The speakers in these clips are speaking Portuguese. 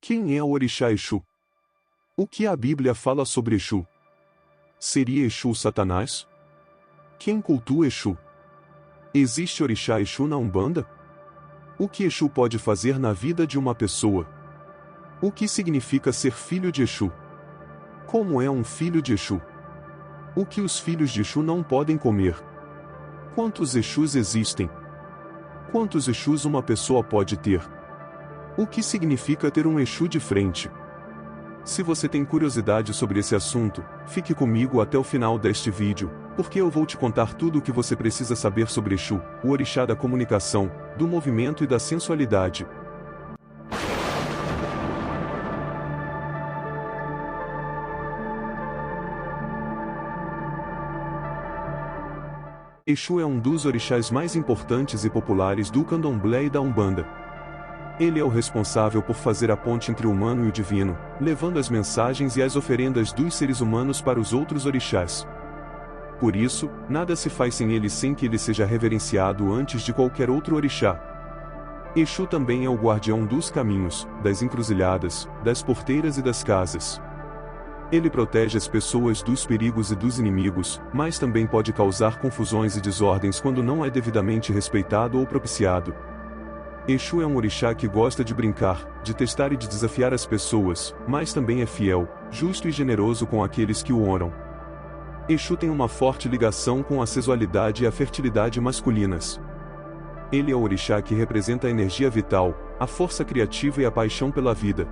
Quem é o orixá Exu? O que a Bíblia fala sobre Exu? Seria Exu Satanás? Quem cultua Exu? Existe orixá Exu na Umbanda? O que Exu pode fazer na vida de uma pessoa? O que significa ser filho de Exu? Como é um filho de Exu? O que os filhos de Exu não podem comer? Quantos Exus existem? Quantos Exus uma pessoa pode ter? O que significa ter um Exu de frente? Se você tem curiosidade sobre esse assunto, fique comigo até o final deste vídeo, porque eu vou te contar tudo o que você precisa saber sobre Exu, o orixá da comunicação, do movimento e da sensualidade. Exu é um dos orixás mais importantes e populares do Candomblé e da Umbanda. Ele é o responsável por fazer a ponte entre o humano e o divino, levando as mensagens e as oferendas dos seres humanos para os outros orixás. Por isso, nada se faz sem ele sem que ele seja reverenciado antes de qualquer outro orixá. Exu também é o guardião dos caminhos, das encruzilhadas, das porteiras e das casas. Ele protege as pessoas dos perigos e dos inimigos, mas também pode causar confusões e desordens quando não é devidamente respeitado ou propiciado. Exu é um orixá que gosta de brincar, de testar e de desafiar as pessoas, mas também é fiel, justo e generoso com aqueles que o honram. Exu tem uma forte ligação com a sensualidade e a fertilidade masculinas. Ele é o orixá que representa a energia vital, a força criativa e a paixão pela vida.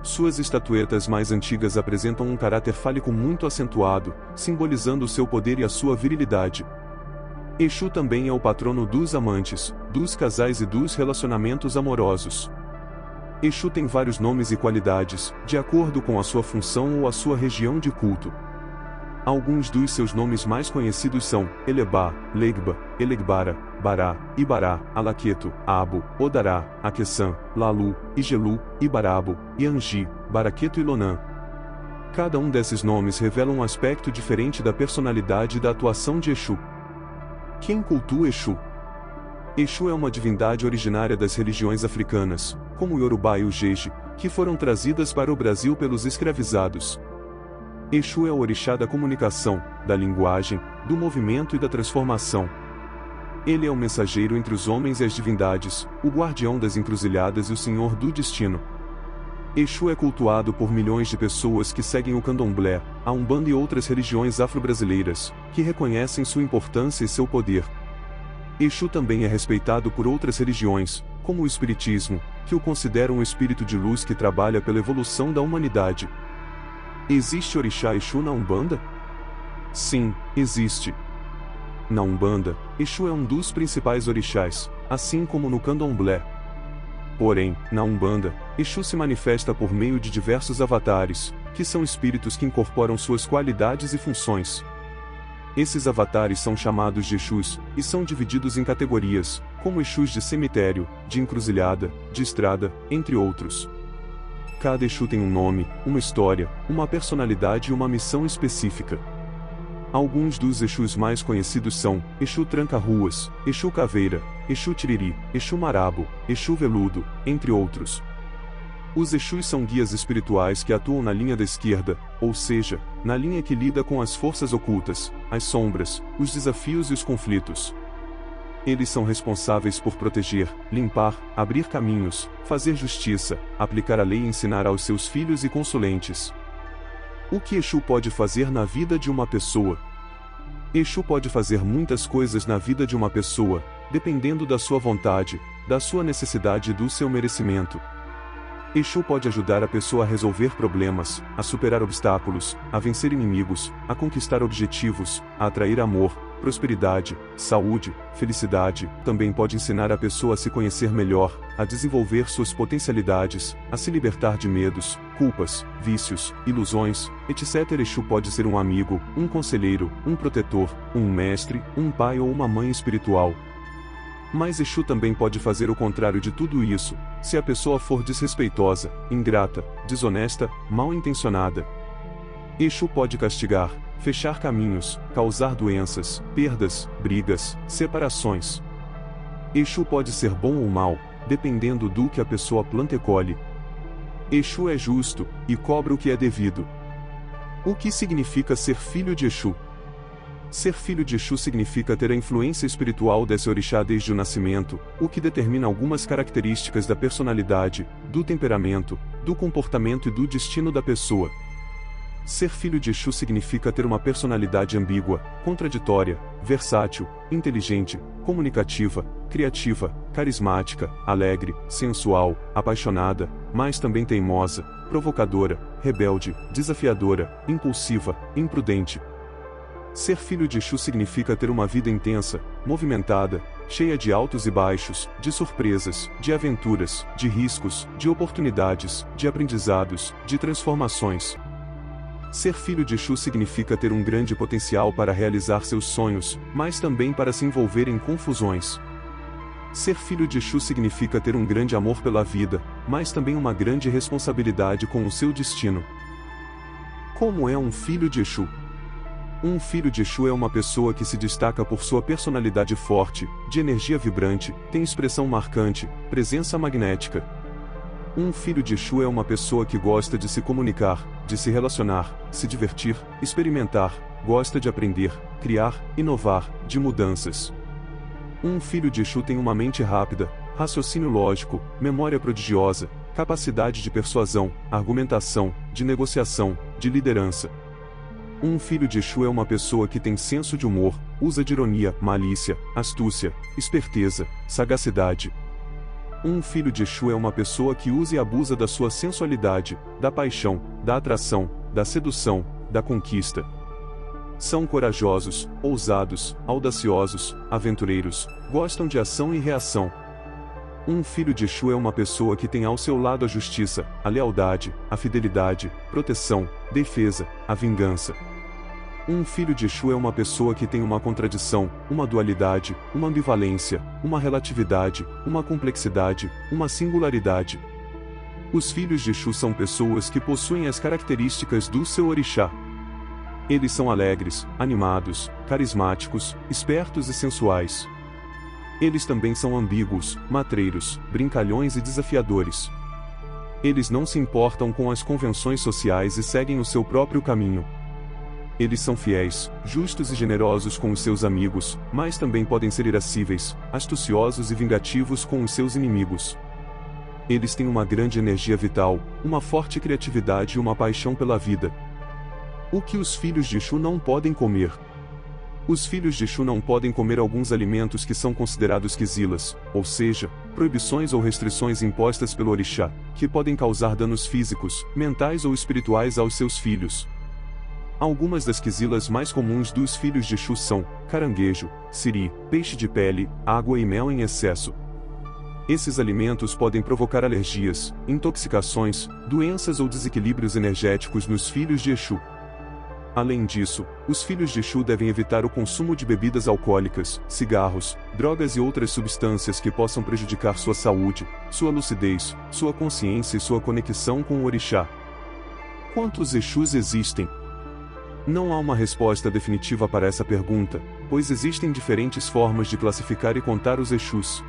Suas estatuetas mais antigas apresentam um caráter fálico muito acentuado, simbolizando o seu poder e a sua virilidade. Exu também é o patrono dos amantes, dos casais e dos relacionamentos amorosos. Exu tem vários nomes e qualidades, de acordo com a sua função ou a sua região de culto. Alguns dos seus nomes mais conhecidos são Elebá, Legba, Elegbara, Bará, Ibará, Alaqueto, Abo, Odará, Aqueçã, Lalu, Igelu, Ibarabo, Iangi, Baraqueto e Lonã. Cada um desses nomes revela um aspecto diferente da personalidade e da atuação de Exu. Quem cultua Exu? Exu é uma divindade originária das religiões africanas, como o Yorubá e o Jeje, que foram trazidas para o Brasil pelos escravizados. Exu é o orixá da comunicação, da linguagem, do movimento e da transformação. Ele é o mensageiro entre os homens e as divindades, o guardião das encruzilhadas e o senhor do destino. Exu é cultuado por milhões de pessoas que seguem o Candomblé, a Umbanda e outras religiões afro-brasileiras, que reconhecem sua importância e seu poder. Exu também é respeitado por outras religiões, como o Espiritismo, que o considera um espírito de luz que trabalha pela evolução da humanidade. Existe orixá Exu na Umbanda? Sim, existe. Na Umbanda, Exu é um dos principais orixás, assim como no Candomblé. Porém, na Umbanda, Exu se manifesta por meio de diversos avatares, que são espíritos que incorporam suas qualidades e funções. Esses avatares são chamados de Exus, e são divididos em categorias, como Exus de cemitério, de encruzilhada, de estrada, entre outros. Cada Exu tem um nome, uma história, uma personalidade e uma missão específica. Alguns dos Exus mais conhecidos são Exu Tranca-Ruas, Exu Caveira, Exu Tiriri, Exu Marabo, Exu Veludo, entre outros. Os Exus são guias espirituais que atuam na linha da esquerda, ou seja, na linha que lida com as forças ocultas, as sombras, os desafios e os conflitos. Eles são responsáveis por proteger, limpar, abrir caminhos, fazer justiça, aplicar a lei e ensinar aos seus filhos e consulentes. O que Exu pode fazer na vida de uma pessoa? Exu pode fazer muitas coisas na vida de uma pessoa, dependendo da sua vontade, da sua necessidade e do seu merecimento. Exu pode ajudar a pessoa a resolver problemas, a superar obstáculos, a vencer inimigos, a conquistar objetivos, a atrair amor, prosperidade, saúde, felicidade. Também pode ensinar a pessoa a se conhecer melhor, a desenvolver suas potencialidades, a se libertar de medos, culpas, vícios, ilusões, etc. Exu pode ser um amigo, um conselheiro, um protetor, um mestre, um pai ou uma mãe espiritual. Mas Exu também pode fazer o contrário de tudo isso, se a pessoa for desrespeitosa, ingrata, desonesta, mal intencionada. Exu pode castigar, fechar caminhos, causar doenças, perdas, brigas, separações. Exu pode ser bom ou mal, dependendo do que a pessoa planta e colhe. Exu é justo, e cobra o que é devido. O que significa ser filho de Exu? Ser filho de Exu significa ter a influência espiritual desse orixá desde o nascimento, o que determina algumas características da personalidade, do temperamento, do comportamento e do destino da pessoa. Ser filho de Exu significa ter uma personalidade ambígua, contraditória, versátil, inteligente, comunicativa, criativa, carismática, alegre, sensual, apaixonada, mas também teimosa, provocadora, rebelde, desafiadora, impulsiva, imprudente. Ser filho de Exu significa ter uma vida intensa, movimentada, cheia de altos e baixos, de surpresas, de aventuras, de riscos, de oportunidades, de aprendizados, de transformações. Ser filho de Exu significa ter um grande potencial para realizar seus sonhos, mas também para se envolver em confusões. Ser filho de Exu significa ter um grande amor pela vida, mas também uma grande responsabilidade com o seu destino. Como é um filho de Exu? Um filho de Exu é uma pessoa que se destaca por sua personalidade forte, de energia vibrante, tem expressão marcante, presença magnética. Um filho de Exu é uma pessoa que gosta de se comunicar, de se relacionar, se divertir, experimentar, gosta de aprender, criar, inovar, de mudanças. Um filho de Exu tem uma mente rápida, raciocínio lógico, memória prodigiosa, capacidade de persuasão, argumentação, de negociação, de liderança. Um filho de Exu é uma pessoa que tem senso de humor, usa de ironia, malícia, astúcia, esperteza, sagacidade. Um filho de Exu é uma pessoa que usa e abusa da sua sensualidade, da paixão, da atração, da sedução, da conquista. São corajosos, ousados, audaciosos, aventureiros, gostam de ação e reação. Um filho de Exu é uma pessoa que tem ao seu lado a justiça, a lealdade, a fidelidade, proteção, defesa, a vingança. Um filho de Exu é uma pessoa que tem uma contradição, uma dualidade, uma ambivalência, uma relatividade, uma complexidade, uma singularidade. Os filhos de Exu são pessoas que possuem as características do seu orixá. Eles são alegres, animados, carismáticos, espertos e sensuais. Eles também são ambíguos, matreiros, brincalhões e desafiadores. Eles não se importam com as convenções sociais e seguem o seu próprio caminho. Eles são fiéis, justos e generosos com os seus amigos, mas também podem ser irascíveis, astuciosos e vingativos com os seus inimigos. Eles têm uma grande energia vital, uma forte criatividade e uma paixão pela vida. O que os filhos de Exu não podem comer? Os filhos de Exu não podem comer alguns alimentos que são considerados quizilas, ou seja, proibições ou restrições impostas pelo orixá, que podem causar danos físicos, mentais ou espirituais aos seus filhos. Algumas das quizilas mais comuns dos filhos de Exu são caranguejo, siri, peixe de pele, água e mel em excesso. Esses alimentos podem provocar alergias, intoxicações, doenças ou desequilíbrios energéticos nos filhos de Exu. Além disso, os filhos de Exu devem evitar o consumo de bebidas alcoólicas, cigarros, drogas e outras substâncias que possam prejudicar sua saúde, sua lucidez, sua consciência e sua conexão com o orixá. Quantos Exus existem? Não há uma resposta definitiva para essa pergunta, pois existem diferentes formas de classificar e contar os Exus.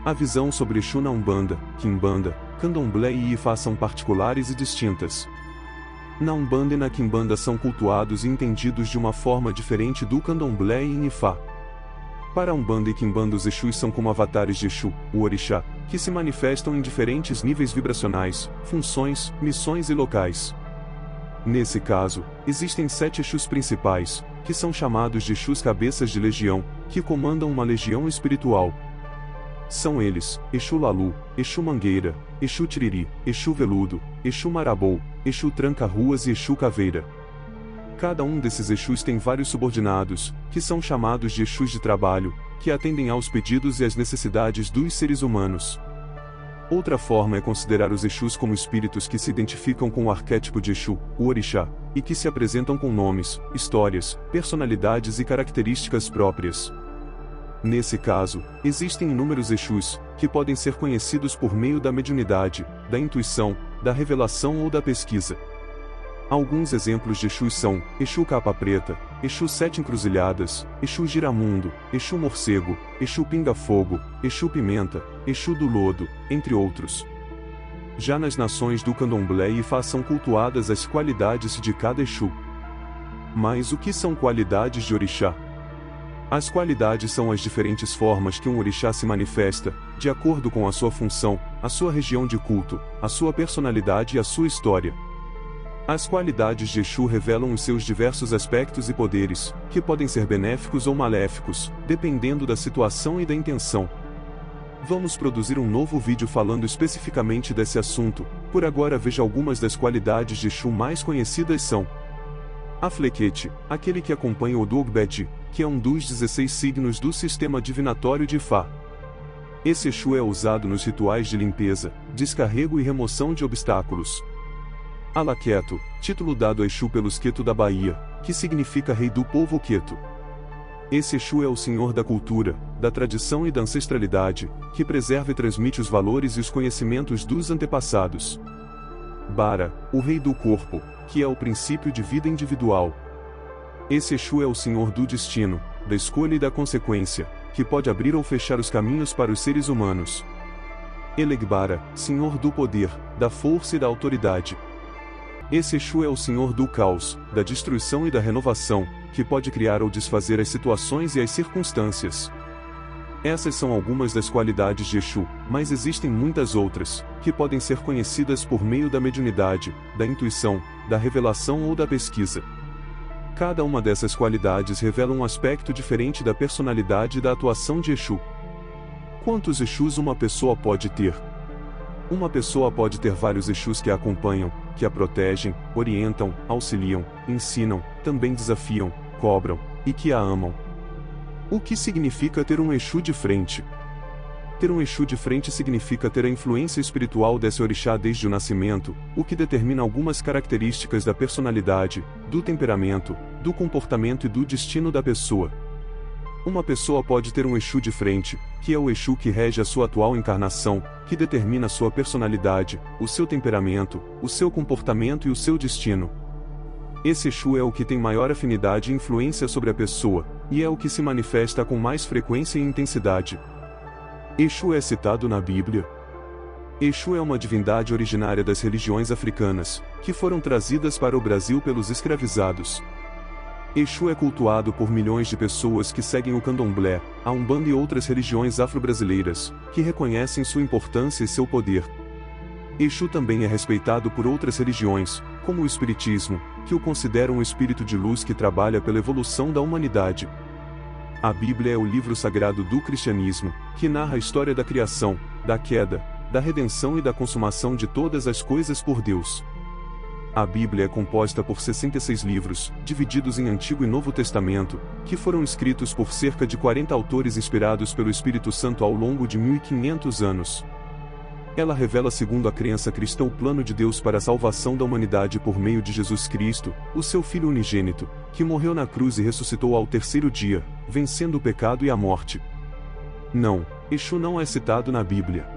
A visão sobre Exu na Umbanda, Quimbanda, Candomblé e Ifá são particulares e distintas. Na Umbanda e na Quimbanda são cultuados e entendidos de uma forma diferente do Candomblé e Ifá. Para a Umbanda e Quimbanda os Exus são como avatares de Exu, o orixá, que se manifestam em diferentes níveis vibracionais, funções, missões e locais. Nesse caso, existem 7 Exus principais, que são chamados de Exus cabeças de legião, que comandam uma legião espiritual. São eles, Exu Lalu, Exu Mangueira, Exu Tiriri, Exu Veludo, Exu Marabou, Exu Tranca-Ruas e Exu Caveira. Cada um desses Exus tem vários subordinados, que são chamados de Exus de trabalho, que atendem aos pedidos e às necessidades dos seres humanos. Outra forma é considerar os Exus como espíritos que se identificam com o arquétipo de Exu, o orixá, e que se apresentam com nomes, histórias, personalidades e características próprias. Nesse caso, existem inúmeros Exus, que podem ser conhecidos por meio da mediunidade, da intuição, da revelação ou da pesquisa. Alguns exemplos de Exus são Exu Capa Preta, Exu Sete Encruzilhadas, Exu Giramundo, Exu Morcego, Exu Pinga Fogo, Exu Pimenta, Exu do Lodo, entre outros. já nas nações do Candomblé e façam cultuadas as qualidades de cada Exu. Mas o que são qualidades de orixá? As qualidades são as diferentes formas que um orixá se manifesta, de acordo com a sua função, a sua região de culto, a sua personalidade e a sua história. As qualidades de Exu revelam os seus diversos aspectos e poderes, que podem ser benéficos ou maléficos, dependendo da situação e da intenção. Vamos produzir um novo vídeo falando especificamente desse assunto. Por agora veja algumas das qualidades de Exu mais conhecidas são: Aflequete, aquele que acompanha o Dogbed, que é um dos 16 signos do sistema divinatório de Ifá. Esse Exu é usado nos rituais de limpeza, descarrego e remoção de obstáculos. Alaqueto, título dado a Exu pelos Queto da Bahia, que significa Rei do Povo Queto. Esse Exu é o senhor da cultura, da tradição e da ancestralidade, que preserva e transmite os valores e os conhecimentos dos antepassados. Bara, o Rei do Corpo, que é o princípio de vida individual. Esse Exu é o senhor do destino, da escolha e da consequência, que pode abrir ou fechar os caminhos para os seres humanos. Elegbara, senhor do poder, da força e da autoridade. Esse Exu é o senhor do caos, da destruição e da renovação, que pode criar ou desfazer as situações e as circunstâncias. Essas são algumas das qualidades de Exu, mas existem muitas outras, que podem ser conhecidas por meio da mediunidade, da intuição, da revelação ou da pesquisa. Cada uma dessas qualidades revela um aspecto diferente da personalidade e da atuação de Exu. Quantos Exus uma pessoa pode ter? Uma pessoa pode ter vários Exus que a acompanham, que a protegem, orientam, auxiliam, ensinam, também desafiam, cobram, e que a amam. O que significa ter um Exu de frente? Ter um Exu de frente significa ter a influência espiritual desse orixá desde o nascimento, o que determina algumas características da personalidade, do temperamento, do comportamento e do destino da pessoa. Uma pessoa pode ter um Exu de frente, que é o Exu que rege a sua atual encarnação, que determina a sua personalidade, o seu temperamento, o seu comportamento e o seu destino. Esse Exu é o que tem maior afinidade e influência sobre a pessoa, e é o que se manifesta com mais frequência e intensidade. Exu é citado na Bíblia. Exu é uma divindade originária das religiões africanas, que foram trazidas para o Brasil pelos escravizados. Exu é cultuado por milhões de pessoas que seguem o Candomblé, a Umbanda e outras religiões afro-brasileiras, que reconhecem sua importância e seu poder. Exu também é respeitado por outras religiões, como o Espiritismo, que o considera um espírito de luz que trabalha pela evolução da humanidade. A Bíblia é o livro sagrado do cristianismo, que narra a história da criação, da queda, da redenção e da consumação de todas as coisas por Deus. A Bíblia é composta por 66 livros, divididos em Antigo e Novo Testamento, que foram escritos por cerca de 40 autores inspirados pelo Espírito Santo ao longo de 1500 anos. Ela revela, segundo a crença cristã, o plano de Deus para a salvação da humanidade por meio de Jesus Cristo, o seu Filho unigênito, que morreu na cruz e ressuscitou ao terceiro dia, vencendo o pecado e a morte. Não, Exu não é citado na Bíblia.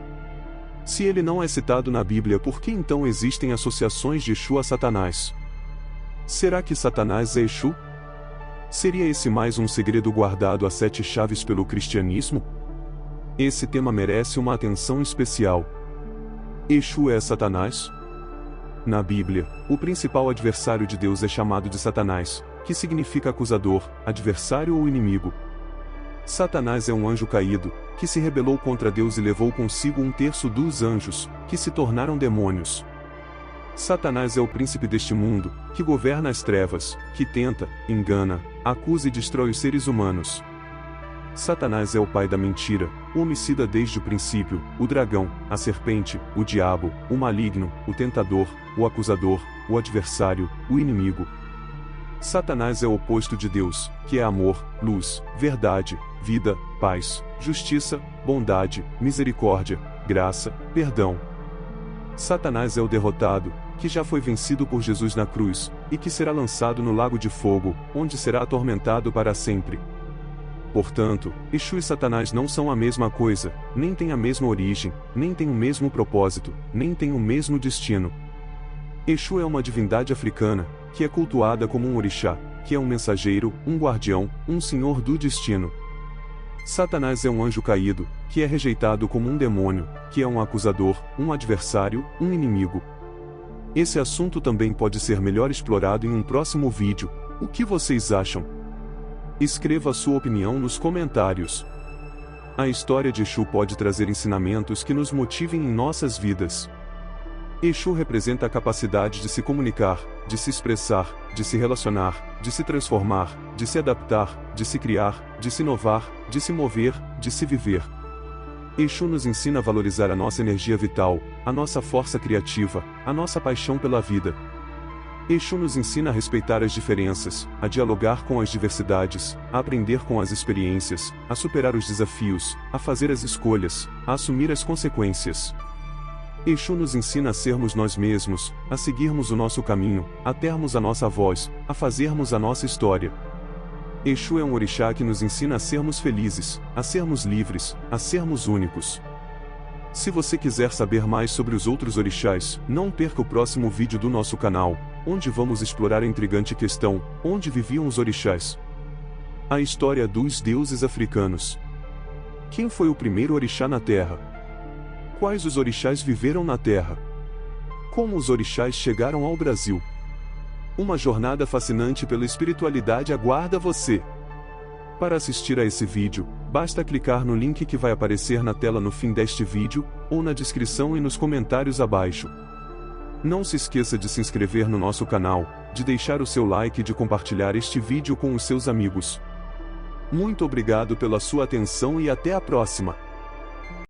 Se ele não é citado na Bíblia, por que então existem associações de Exu a Satanás? Será que Satanás é Exu? Seria esse mais um segredo guardado a 7 chaves pelo cristianismo? Esse tema merece uma atenção especial. Exu é Satanás? Na Bíblia, o principal adversário de Deus é chamado de Satanás, que significa acusador, adversário ou inimigo. Satanás é um anjo caído, que se rebelou contra Deus e levou consigo 1/3 dos anjos, que se tornaram demônios. Satanás é o príncipe deste mundo, que governa as trevas, que tenta, engana, acusa e destrói os seres humanos. Satanás é o pai da mentira, o homicida desde o princípio, o dragão, a serpente, o diabo, o maligno, o tentador, o acusador, o adversário, o inimigo. Satanás é o oposto de Deus, que é amor, luz, verdade, vida, paz, justiça, bondade, misericórdia, graça, perdão. Satanás é o derrotado, que já foi vencido por Jesus na cruz, e que será lançado no lago de fogo, onde será atormentado para sempre. Portanto, Exu e Satanás não são a mesma coisa, nem têm a mesma origem, nem têm o mesmo propósito, nem têm o mesmo destino. Exu é uma divindade africana, que é cultuada como um orixá, que é um mensageiro, um guardião, um senhor do destino. Satanás é um anjo caído, que é rejeitado como um demônio, que é um acusador, um adversário, um inimigo. Esse assunto também pode ser melhor explorado em um próximo vídeo. O que vocês acham? Escreva a sua opinião nos comentários. A história de Exu pode trazer ensinamentos que nos motivem em nossas vidas. Exu representa a capacidade de se comunicar, de se expressar, de se relacionar, de se transformar, de se adaptar, de se criar, de se inovar, de se mover, de se viver. Exu nos ensina a valorizar a nossa energia vital, a nossa força criativa, a nossa paixão pela vida. Exu nos ensina a respeitar as diferenças, a dialogar com as diversidades, a aprender com as experiências, a superar os desafios, a fazer as escolhas, a assumir as consequências. Exu nos ensina a sermos nós mesmos, a seguirmos o nosso caminho, a termos a nossa voz, a fazermos a nossa história. Exu é um orixá que nos ensina a sermos felizes, a sermos livres, a sermos únicos. Se você quiser saber mais sobre os outros orixás, não perca o próximo vídeo do nosso canal, onde vamos explorar a intrigante questão: onde viviam os orixás? A história dos deuses africanos. Quem foi o primeiro orixá na Terra? Quais os orixás viveram na Terra? Como os orixás chegaram ao Brasil? Uma jornada fascinante pela espiritualidade aguarda você. Para assistir a esse vídeo, basta clicar no link que vai aparecer na tela no fim deste vídeo, ou na descrição e nos comentários abaixo. Não se esqueça de se inscrever no nosso canal, de deixar o seu like e de compartilhar este vídeo com os seus amigos. Muito obrigado pela sua atenção e até a próxima!